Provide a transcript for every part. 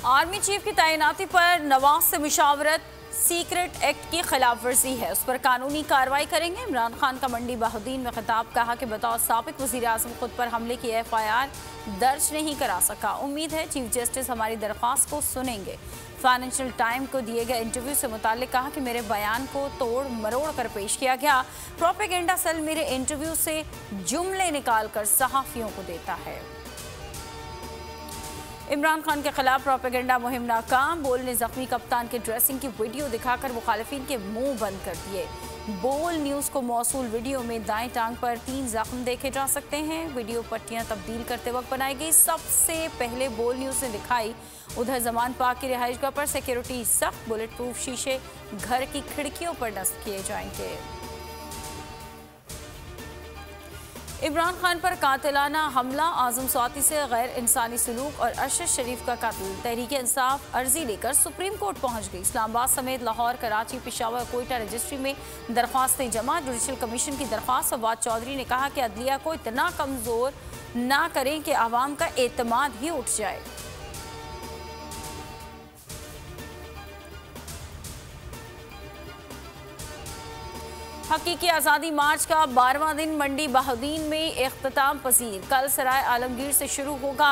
Army chief की तैनाती पर नवाज से मुशावरत सीक्रेट एक्ट की खिलाफ वर्जी है, उस पर कानूनी कार्रवाई करेंगे। इमरान खान का मंडी बहाउद्दीन में खिताब, कहा कि बतौर साबिक वज़ीर आज़म खुद पर हमले की FIR दर्ज नहीं करा सका। उम्मीद है चीफ जस्टिस हमारी दरख्वास्त को सुनेंगे। फाइनेंशियल टाइम को दिए गए इंटरव्यू से मुताल्लिक कहा कि मेरे बयान को तोड़ मरोड़ कर पेश किया गया। प्रोपेगेंडा सेल मेरे इंटरव्यू से जुमले निकाल कर सहाफ़ियों को देता है। इमरान खान के खिलाफ प्रोपेगेंडा मुहिम नाकाम। बोल ने जख्मी कप्तान के ड्रेसिंग की वीडियो दिखाकर मुखालिफिन के मुंह बंद कर दिए। बोल न्यूज़ को मौसूल वीडियो में दाएं टांग पर 3 जख्म देखे जा सकते हैं। वीडियो पट्टियां तब्दील करते वक्त बनाई गई। सबसे पहले बोल न्यूज़ ने दिखाई। उधर जमान पाक की रिहाइशगाह पर सिक्योरिटी सख्त, बुलेट प्रूफ शीशे घर की खिड़कियों पर नस्ब किए जाएंगे। इमरान खान पर कातिलाना हमला, आजम स्वाति से गैर इंसानी सलूक और अरशद शरीफ का कत्ल। तहरीक इंसाफ अर्जी लेकर सुप्रीम कोर्ट पहुंच गई। इस्लामाबाद समेत लाहौर, कराची, पेशावर, कोयटा रजिस्ट्री में दरख्वास्तें जमा। जुडिशल कमीशन की दरख्वास्त। फवाद चौधरी ने कहा कि अदलिया को इतना कमज़ोर ना करें कि आवाम का एतमाद ही उठ जाए। हकीकी आज़ादी मार्च का 12वां दिन मंडी बहाउद्दीन में इख्तिताम पजीर। कल सराय आलमगीर से शुरू होगा।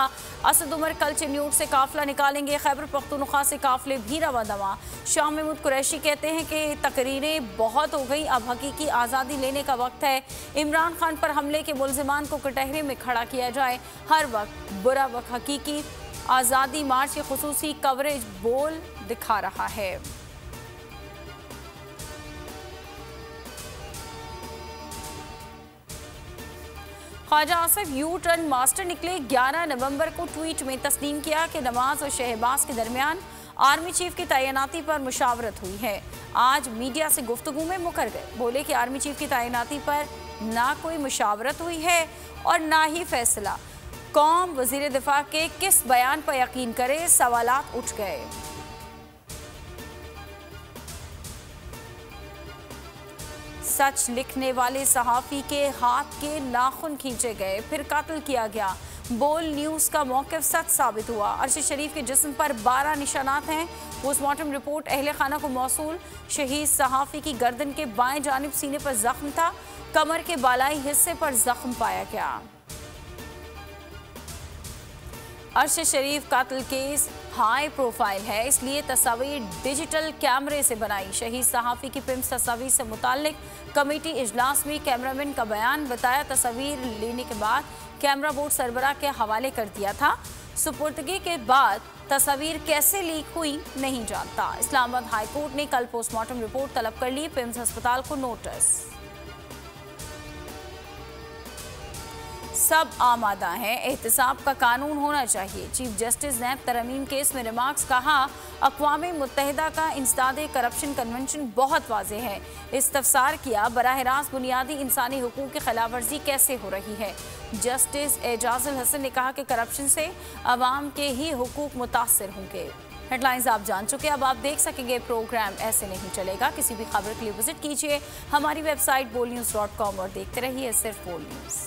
असद उमर कल चिन्यूट से काफिला निकालेंगे। खैबर पख्तूनख्वा से काफिले भी रवा दवा। शाह महमूद कुरैशी कहते हैं कि तकरीरें बहुत हो गई, अब हकीकी आज़ादी लेने का वक्त है। इमरान खान पर हमले के मुल्जिमान को कटहरे में खड़ा किया जाए। हर वक्त बुरा वक्त हकीकी आज़ादी मार्च की खुसूसी कवरेज बोल दिखा रहा है। Khawaja Asif U turn master निकले। 11 नवंबर को ट्वीट में तस्लीम किया कि नवाज और शहबाज के दरमियान आर्मी चीफ की तैनाती पर मुशावरत हुई है। आज मीडिया से गुफ्तगू में मुकर गए। बोले कि आर्मी चीफ की तैनाती पर ना कोई मुशावरत हुई है और ना ही फैसला। कौम वजीर दिफा के किस बयान पर यकीन करे, सवालात उठ गए। सच लिखने वाले सहाफ़ी के हाथ के नाखून खींचे गए, फिर कत्ल किया गया। बोल न्यूज़ का मौक़िफ़ सच साबित हुआ। अरशद शरीफ के जिस्म पर 12 निशानात हैं। पोस्टमार्टम रिपोर्ट अहले खाना को मौसूल। शहीद सहाफ़ी की गर्दन के बाएं जानिब सीने पर जख्म था। कमर के बालाई हिस्से पर जख्म पाया गया। अरशद शरीफ कत्ल केस हाई प्रोफाइल है, इसलिए तस्वीर डिजिटल कैमरे से बनाई। शहीद सहाफ़ी की पिम्स तस्वीर से मुताल्लिक कमेटी इजलास में कैमरामैन का बयान बताया। तस्वीर लेने के बाद कैमरा बोर्ड सरबराह के हवाले कर दिया था। सुपुर्दगी के बाद तस्वीर कैसे लीक हुई नहीं जानता। इस्लामाबाद हाई कोर्ट ने कल पोस्टमार्टम रिपोर्ट तलब कर ली। पिम्स अस्पताल को नोटिस। सब आमादा हैं, एहतसाब का कानून होना चाहिए। चीफ जस्टिस नैब तरमीम केस में रिमार्क्स, कहा अक़वाम मुत्तहिदा का इंसदादे करप्शन कन्वेंशन बहुत वाज़े है। इस्तफसार किया बराह रास्त बुनियादी इंसानी हुकूक की खिलाफ वर्जी कैसे हो रही है। जस्टिस एजाजुल हसन ने कहा कि करप्शन से अवाम के ही हुकूक मुतासर होंगे। हेडलाइंस आप जान चुके, अब आप देख सकेंगे। प्रोग्राम ऐसे नहीं चलेगा। किसी भी खबर के लिए विजिट कीजिए हमारी वेबसाइट bolnews.com और देखते रहिए सिर्फ बोल न्यूज़।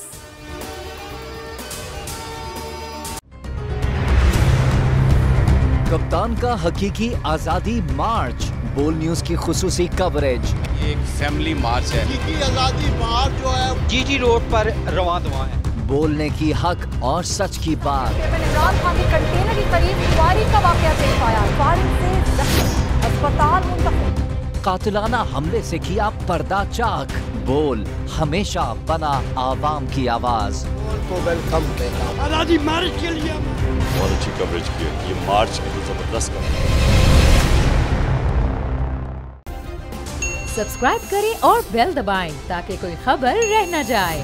कप्तान का हकीकी आज़ादी मार्च, बोल न्यूज़ की खुसूसी कवरेज। ये एक फैमिली मार्च है। हकीकी आज़ादी मार्च जो है जीटी रोड पर रवां दवा है। बोलने की हक और सच की बात। इमरान खान के कंटेनर के करीब फायरिंग का वाकया पेश आया। फायरिंग से जख्मी, अस्पताल मुंतकिल। कातिलाना हमले से किया पर्दा चाक। बोल हमेशा बना आवाम की आवाज। को वेलकम देगा आज़ादी मार्च के लिए बहुत अच्छी कवरेज की है। ये मार्च की तो जबरदस्त कवरेज। सब्सक्राइब करें और बेल दबाएं ताकि कोई खबर रह न जाए।